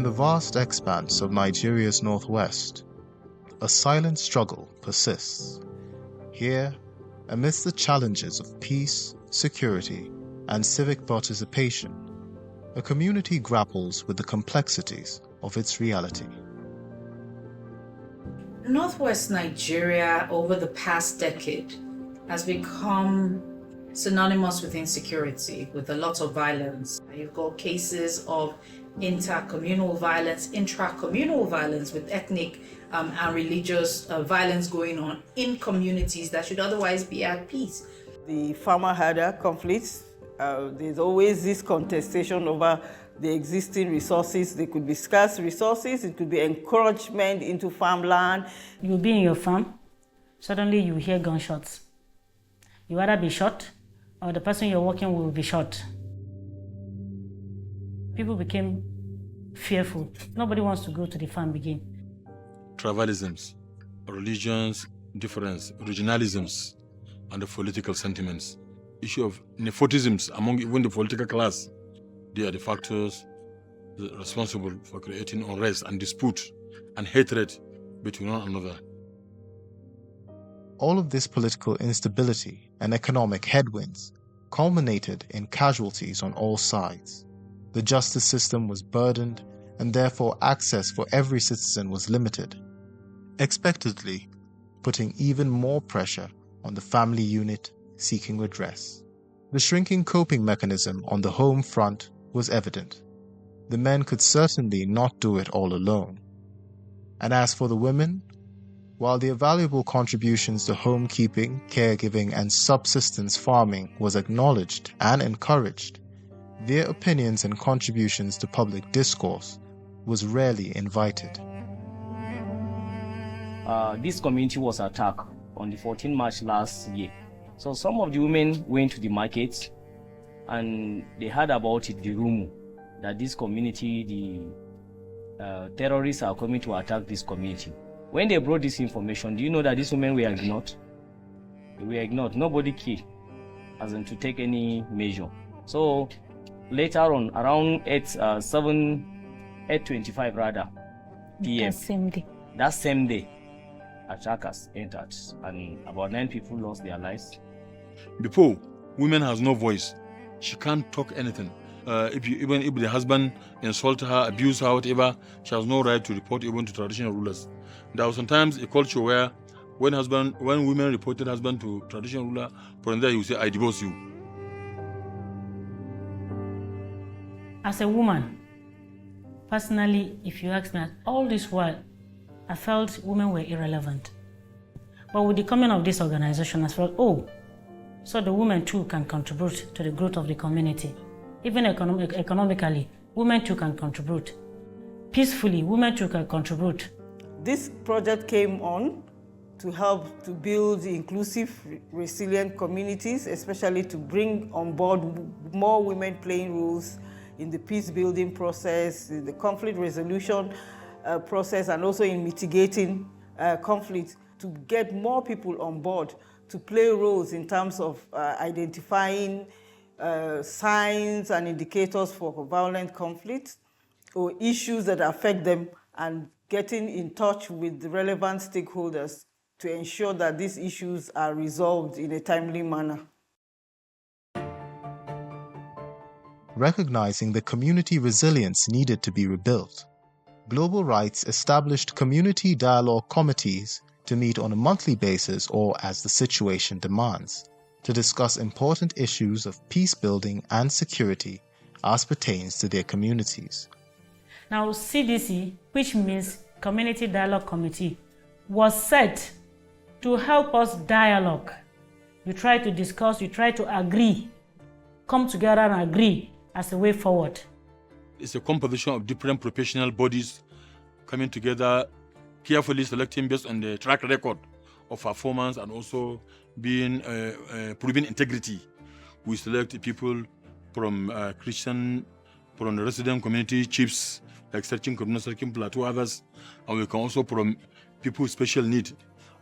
In the vast expanse of Nigeria's northwest, a silent struggle persists. Here, amidst the challenges of peace, security, and civic participation, a community grapples with the complexities of its reality. Northwest Nigeria over the past decade has become synonymous with insecurity, with a lot of violence. You've got cases of intercommunal violence, intracommunal violence with ethnic and religious violence going on in communities that should otherwise be at peace. The farmer-herder conflicts, there's always this contestation over the existing resources. They could be scarce resources, it could be encouragement into farmland. You'll be in your farm, suddenly you hear gunshots. You either be shot or the person you're working with will be shot. People became fearful. Nobody wants to go to the farm again. Tribalisms, religions, difference, regionalisms, and the political sentiments. Issue of nepotisms among even the political class. They are the factors responsible for creating unrest and dispute and hatred between one another. All of this political instability and economic headwinds culminated in casualties on all sides. The justice system was burdened, and therefore access for every citizen was limited, expectedly putting even more pressure on the family unit seeking redress. The shrinking coping mechanism on the home front was evident. The men could certainly not do it all alone. And as for the women, while their valuable contributions to homekeeping, caregiving, and subsistence farming was acknowledged and encouraged, their opinions and contributions to public discourse was rarely invited. This community was attacked on the 14th March last year. So some of the women went to the markets and they heard about it, the rumor that this community, the terrorists are coming to attack this community. When they brought this information, do you know that these women were ignored? They were ignored. Nobody cared as in to take any measure. So later on, around 8:25 rather, p.m. That same day, attackers entered and about 9 people lost their lives. Before, women has no voice. She can't talk anything. Even if the husband insult her, abuse her, whatever, she has no right to report even to traditional rulers. There was sometimes a culture where when women reported husband to traditional ruler, from there he would say, "I divorce you." As a woman, personally, if you ask me, all this while, I felt women were irrelevant. But with the coming of this organization, I felt, oh, so the women too can contribute to the growth of the community. Even economically, women too can contribute. Peacefully, women too can contribute. This project came on to help to build inclusive, resilient communities, especially to bring on board more women playing roles in the peace-building process, in the conflict resolution process, and also in mitigating conflict, to get more people on board to play roles in terms of identifying signs and indicators for violent conflict or issues that affect them, and getting in touch with the relevant stakeholders to ensure that these issues are resolved in a timely manner. Recognizing the community resilience needed to be rebuilt, Global Rights established community dialogue committees to meet on a monthly basis or as the situation demands, to discuss important issues of peace building and security as pertains to their communities. Now, CDC, which means Community Dialogue Committee, was set to help us dialogue. You try to discuss, you try to agree, come together and agree as a way forward. It's a composition of different professional bodies coming together, carefully selecting based on the track record of performance and also being proving integrity. We select people from Christian, from the resident community chiefs, like Searching Kaduna, Searching Plateau, others, and we can also from people with special need.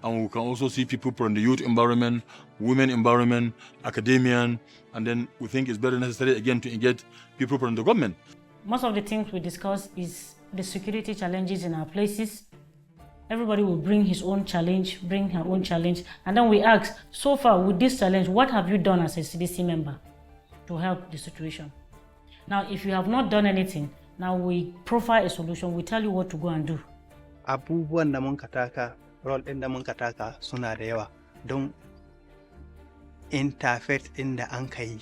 And we can also see people from the youth environment, women environment, academia, and then we think it's very necessary again to engage people from the government. most of the things we discuss is the security challenges in our places. Everybody will bring his own challenge, bring her own challenge, and then we ask, so far with this challenge, what have you done as a CDC member to help the situation? Now, if you have not done anything, now we profile a solution, we tell you what to go and do. Abubuwan da mun ka taka, role ɗin da mun ka taka suna da yawa don interfaith ɗin da an ka yi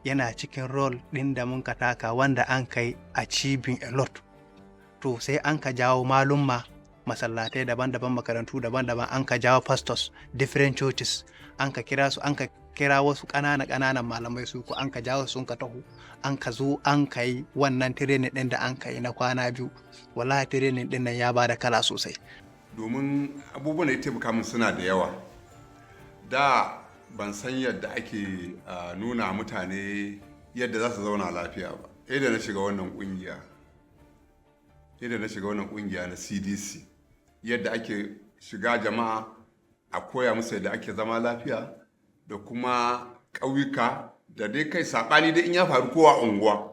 yana cikin role ɗin da mun ka taka wanda an ka yi achieving a lot. To sai an ka jawo malumma masallatai daban-daban, makarantu daban-daban, an ka jawo pastors, different churches, an ka kira su, an ka kira wasu ƙananan malamai su ko an ka jawo sun ka taho, an ka zo an ka yi wannan training ɗin da an ka yi na kwana 2. Wallahi training ɗin nan ya ba da kala sosai. Domin abubuwan da ya taimaka min suna da yawa. Da ban san yadda ake nuna mutane yadda za su zauna lafiya ba. Yadda na shiga wannan ƙungiya na CDC, yadda ake shiga jama'a a koya musu yadda ake zama lafiya da kuma ƙauyuka da dai kai saɓani da in ya faru kowa unguwa.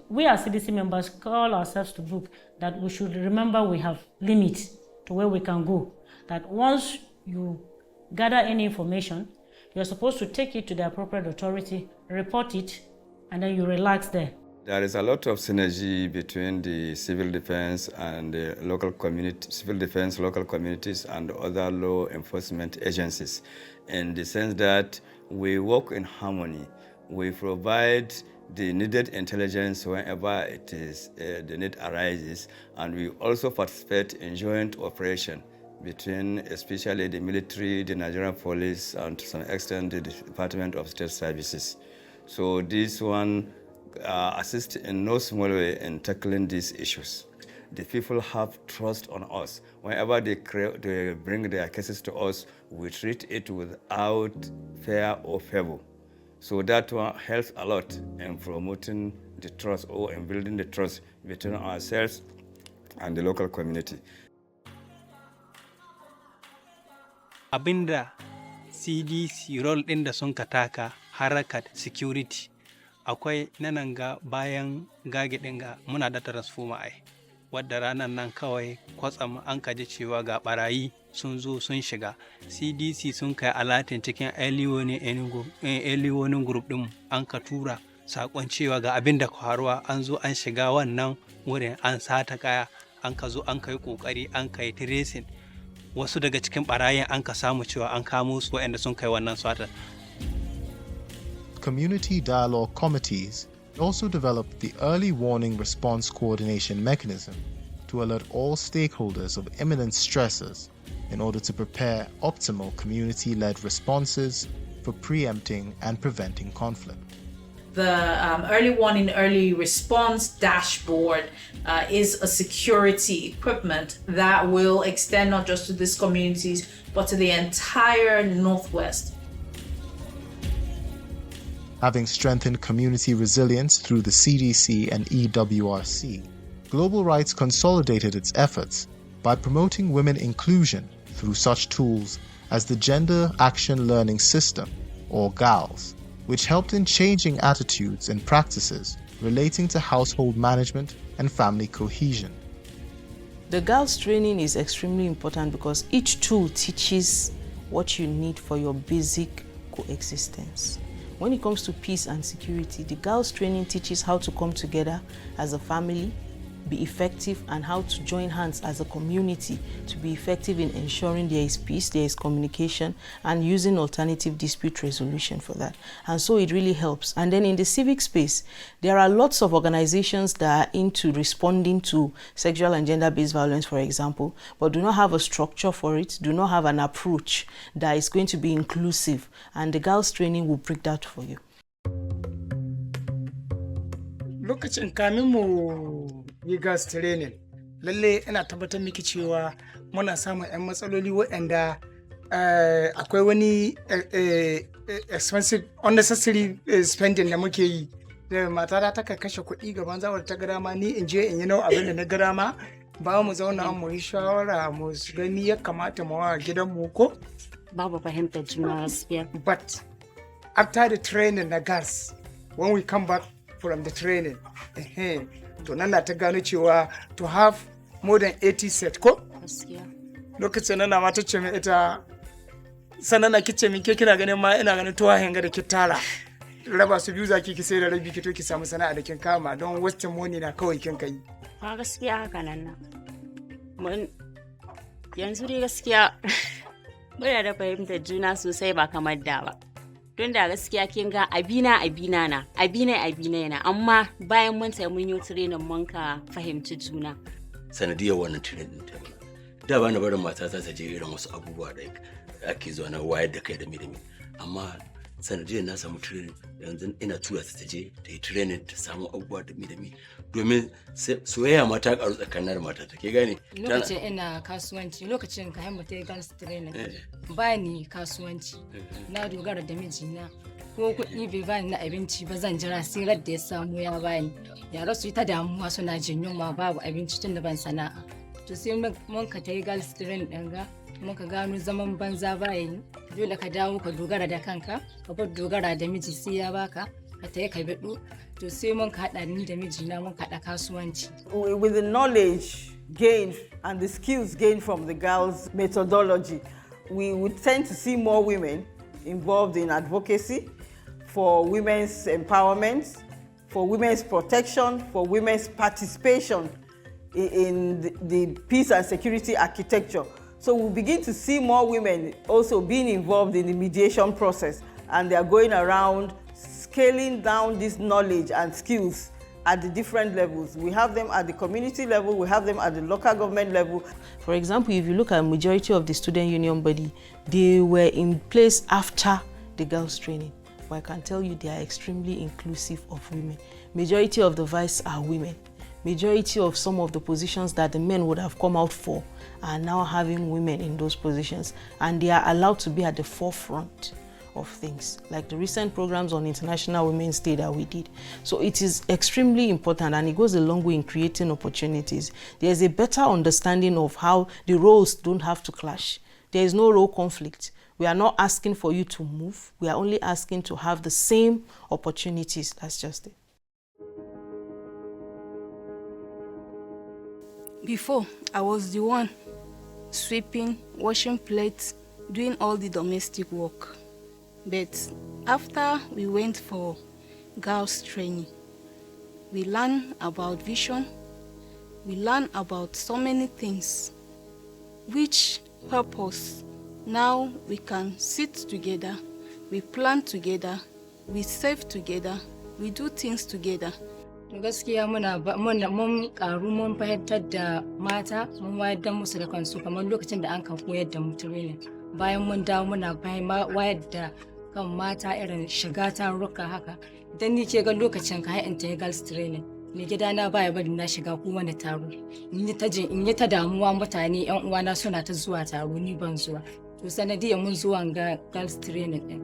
We as CDC members call ourselves to book that we should remember we have limits to where we can go. That once you gather any information, you're supposed to take it to the appropriate authority, report it, and then you relax there. There is a lot of synergy between the civil defense and the local community, civil defense, local communities, and other law enforcement agencies, in the sense that we work in harmony. We provide the needed intelligence whenever it is the need arises, and we also participate in joint operation between especially the military, the Nigerian police, and to some extent the Department of State Services. So this one assist in no small way in tackling these issues. The people have trust on us. Whenever they bring their cases to us, we treat it without fear or favor. So that one helps a lot in promoting the trust or in building the trust between ourselves and the local community. Abinda CDC role ɗin da sun ka taka harakat security. Akwai nan ga bayan gage ɗin ga muna da transformer ai, wadda ranar nan kawai kwatsam an kaji cewa ga barayi sun zo sun shiga. CDC sun kai alatin cikin early warning group ɗin, an ka tura sakon cewa ga abin da faruwa, an zo an shiga wannan wurin an sata kaya, an ka zo an kai kokari an kai tracing wasu daga cikin barayin, an ka samu cewa an kamo su waɗanda sun kai wannan sata. Community dialogue committees also developed the early warning response coordination mechanism to alert all stakeholders of imminent stressors in order to prepare optimal community-led responses for preempting and preventing conflict. The early warning, early response dashboard is a security equipment that will extend not just to these communities, but to the entire Northwest. Having strengthened community resilience through the CDC and EWRC, Global Rights consolidated its efforts by promoting women inclusion through such tools as the Gender Action Learning System, or GALS, which helped in changing attitudes and practices relating to household management and family cohesion. The GALS training is extremely important because each tool teaches what you need for your basic coexistence. When it comes to peace and security, the GALS training teaches how to come together as a family, be effective, and how to join hands as a community to be effective in ensuring there is peace, there is communication, and using alternative dispute resolution for that. And so it really helps. And then in the civic space, there are lots of organizations that are into responding to sexual and gender-based violence, for example, but do not have a structure for it, do not have an approach that is going to be inclusive. And the GALS training will break that for you. Lokacin kamin mu yi gas training, lalle ina tabbatar miki cewa muna samun 'yan matsaloli waɗanda akwai wani expensive unnecessary spending da muke yi. Da matata ta kashe kuɗi gaban zawar ta gara ma, ni in je in yi nawa abin da na gara ma, ba mu zauna mu yi shawara mu gani ya kamata mu wa gidanmu ko? Babu fahimtar juna gaskiya. But after the training na gas, when we come back from the training. To nan na ta gano cewa to have more than 80 set ko? Lokacin nan na ma ta ce min ita sannan na kice min ke kina ganin ma ina ganin tuwa hanga da ki tara. Raba su biyu zaki ki sai da rabi ki to ki samu sana'a da kin kama don wasting money na kawai kin kai. A gaskiya haka nan na. Mun yanzu dai gaskiya muna da fahimtar juna sosai ba kamar da ba. Don da gaskiya kin ga abina na amma bayan mun sai mun yi training mun ka fahimci juna. Sanadiyar wannan training ta da ba na barin matata ta je irin wasu abubuwa da ake zuwa na wayar da kai da mi amma sanadiyar na samu training yanzu ina tura ta je ta yi training ta samu abubuwa da mi domin soyayya ma ta karu tsakanin mata ta ke gane lokacin ina kasuwanci lokacin ka hamba ta yi girls training ba ni kasuwanci na dogara da mijina ko kuɗi bai bani na abinci ba zan jira sai da ya samu ya bani yara su yi ta damuwa suna jin yunwa babu abinci tun da ban sana'a to sai mun ka ta yi girls training ɗin ga muka gano zaman banza bayan dole ka dawo ka dogara da kanka ka bar dogara da miji sai ya baka ka tayi ka bidu to sai mun ka hada ni da mijina mun ka kasuwanci. With the knowledge gained and the skills gained from the girls' methodology, we would tend to see more women involved in advocacy for women's empowerment, for women's protection, for women's participation in the peace and security architecture. So we begin to see more women also being involved in the mediation process, and they are going around scaling down this knowledge and skills at the different levels. We have them at the community level, we have them at the local government level. For example, if you look at the majority of the student union body, they were in place after the girls' training. But I can tell you they are extremely inclusive of women. Majority of the vice are women. Majority of some of the positions that the men would have come out for are now having women in those positions, and they are allowed to be at the forefront of things, like the recent programs on International Women's Day that we did. So it is extremely important, and it goes a long way in creating opportunities. There's a better understanding of how the roles don't have to clash. There is no role conflict. We are not asking for you to move. We are only asking to have the same opportunities. That's just it. Before, I was the one sweeping, washing plates, doing all the domestic work. But after we went for girls' training, we learned about vision, we learned about so many things, which purpose now we can sit together, we plan together, we save together, we do things together. Gaskiya mun karu mun fahimtar da mata mun wayar da musu da kansu kamar lokacin da an kan koyar da mu training bayan mun dawo muna wayar da kan mata irin shiga taruka haka idan ni ke ga lokacin ka in ta girls training mai gida na baya bari na shiga ko wani taro in yi ta damuwa mutane yan uwana suna ta zuwa taro ni ban zuwa to sanadiyar mun zuwa ga girls training din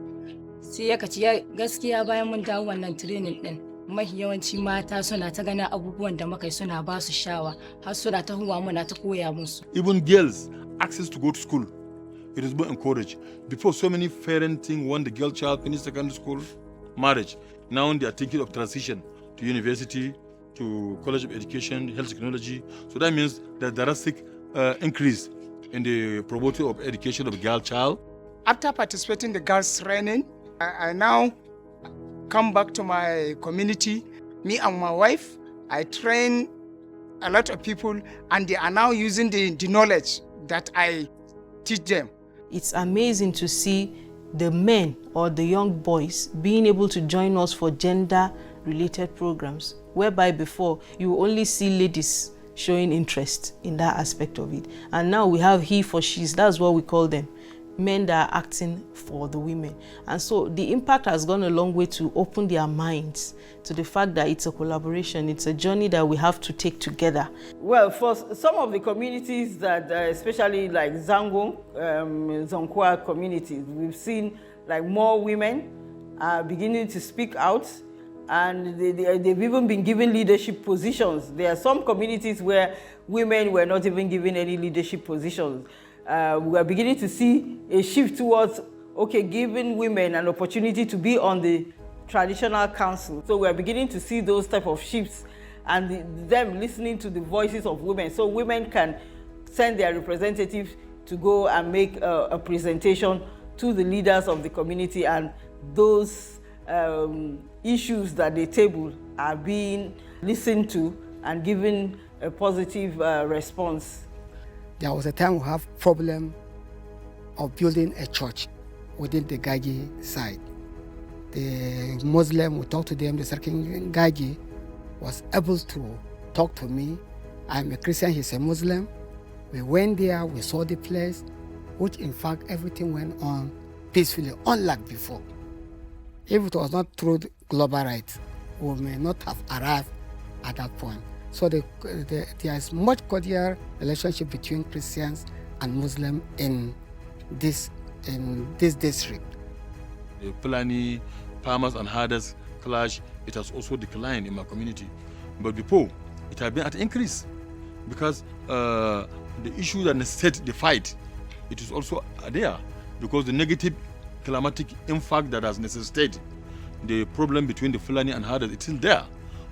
sai ya kaci gaskiya bayan mun dawo wannan training din mafi yawanci mata suna ta ganin abubuwan da muka yi suna ba su shawa har suna ta huwa muna ta koya musu. Even girls access to go to school, it is more encouraged. Before, so many parenting want the girl child finish secondary school, marriage. Now they are thinking of transition to university, to college of education, health technology. So that means that drastic increase in the promoting of education of the girl child. After participating in the girls training, I now come back to my community. Me and my wife, I train a lot of people, and they are now using the knowledge that I teach them. It's amazing to see the men or the young boys being able to join us for gender-related programs, whereby before you only see ladies showing interest in that aspect of it. And now we have he for she's, that's what we call them. Men that are acting for the women. And so the impact has gone a long way to open their minds to the fact that it's a collaboration, it's a journey that we have to take together. Well, for some of the communities that, especially like Zango, Zonkwa communities, we've seen like more women are beginning to speak out, and they've even been given leadership positions. There are some communities where women were not even given any leadership positions. We are beginning to see a shift towards, okay, giving women an opportunity to be on the traditional council. So we're beginning to see those type of shifts and them listening to the voices of women. So women can send their representatives to go and make a presentation to the leaders of the community, and those issues that they table are being listened to and given a positive response. There was a time we have problem of building a church within the Gaji side. The Muslim, we talked to them, the Sarkin Gaji was able to talk to me. I'm a Christian, he's a Muslim. We went there, we saw the place, which in fact everything went on peacefully, unlike before. If it was not through the global rights, we may not have arrived at that point. So there is much cordial relationship between Christians and Muslims in this district. The Fulani farmers and herders clash, it has also declined in my community. But before, it had been at increase because the issue that necessitates the fight, it is also there because the negative climatic impact that has necessitated the problem between the Fulani and herders, it's still there.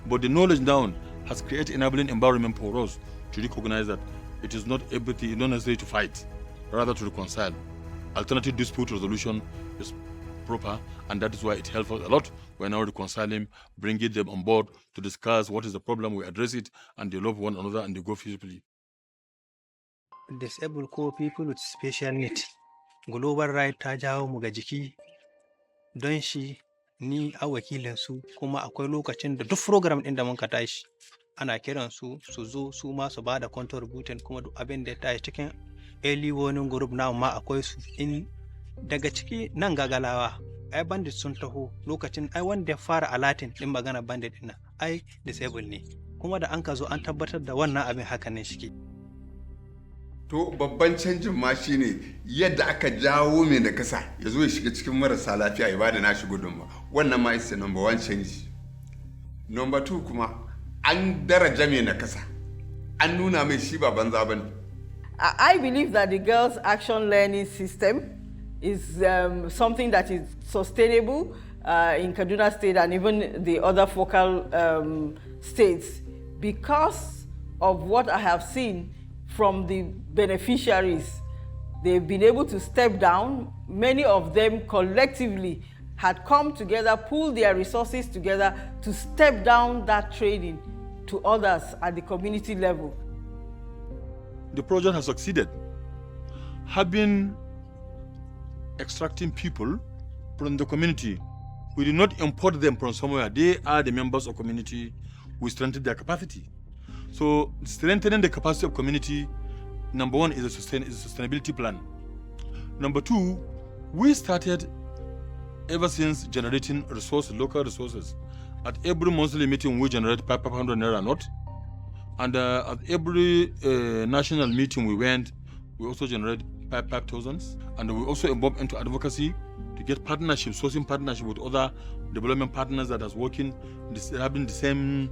But the knowledge now has created enabling environment for us to recognize that it is not everything, not necessary to fight, rather to reconcile. Alternative dispute resolution is proper, and that is why it helps us a lot. We're now reconciling, bringing them on board to discuss what is the problem, we address it, and they love one another and they go peacefully. Disabled core people with special needs. Global right ta jawo mu ga jiki don shi ni a wakilin su, kuma akwai lokacin da duk program ɗin da mun ka tashi ana kiran su zo su ma su bada contribution, kuma duk abin da ya tashi cikin early warning group na ma akwai su. In daga ciki nan gagalawa ai bandit sun taho lokacin ai wanda ya fara alatin din magana bandit din ai disabled ne, kuma da an ka zo an tabbatar da wannan abin haka ne shike. To babban canjin ma shine yadda aka jawo mai da kasa ya zo ya shiga cikin marasa lafiya ya bada nashi gudunma. Wannan ma is number one change. Number two kuma an daraja mai na kasa, an nuna mai shi ba banza bane. I believe that the girls' action learning system is something that is sustainable in Kaduna State and even the other focal states, because of what I have seen from the beneficiaries. They've been able to step down. Many of them collectively had come together, pulled their resources together to step down that training to others at the community level. The project has succeeded. Having extracting people from the community, we did not import them from somewhere. They are the members of community. We strengthened their capacity. So strengthening the capacity of community, number one is a sustainability plan. Number two, we started ever since generating resources, local resources. At every monthly meeting, we generate 500 naira note. And at every national meeting we went, we also generate 5,000. And we also involved into advocacy to get partnership, sourcing partnership with other development partners that are working, having the same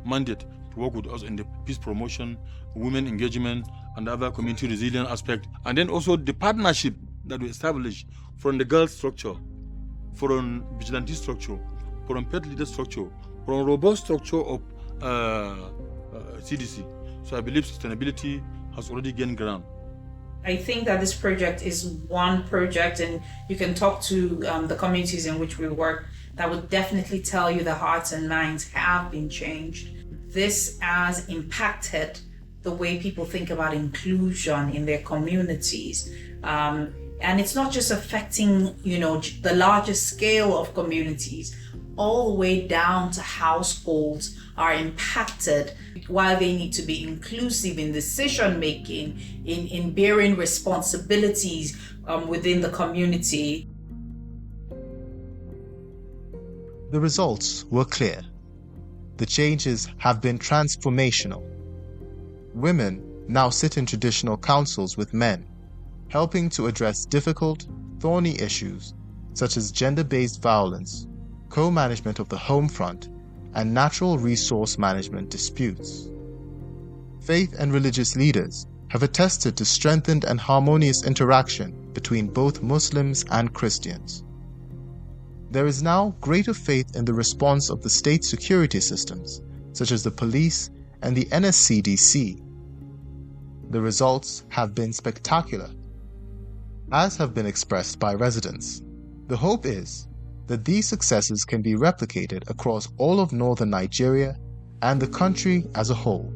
mandate to work with us in the peace promotion, women engagement, and other community resilient aspect. And then also the partnership that we established from the girls structure, from vigilante structure, from pet leader structure, from robust structure of CDC. So I believe sustainability has already gained ground. I think that this project is one project, and you can talk to the communities in which we work, that would definitely tell you the hearts and minds have been changed. This has impacted the way people think about inclusion in their communities. And it's not just affecting, the largest scale of communities, all the way down to households are impacted while they need to be inclusive in decision making, in bearing responsibilities within the community. The results were clear. The changes have been transformational. Women now sit in traditional councils with men, helping to address difficult, thorny issues such as gender-based violence, co-management of the home front, and natural resource management disputes. Faith and religious leaders have attested to strengthened and harmonious interaction between both Muslims and Christians. There is now greater faith in the response of the state security systems, such as the police and the NSCDC. The results have been spectacular, as have been expressed by residents. The hope is that these successes can be replicated across all of northern Nigeria and the country as a whole.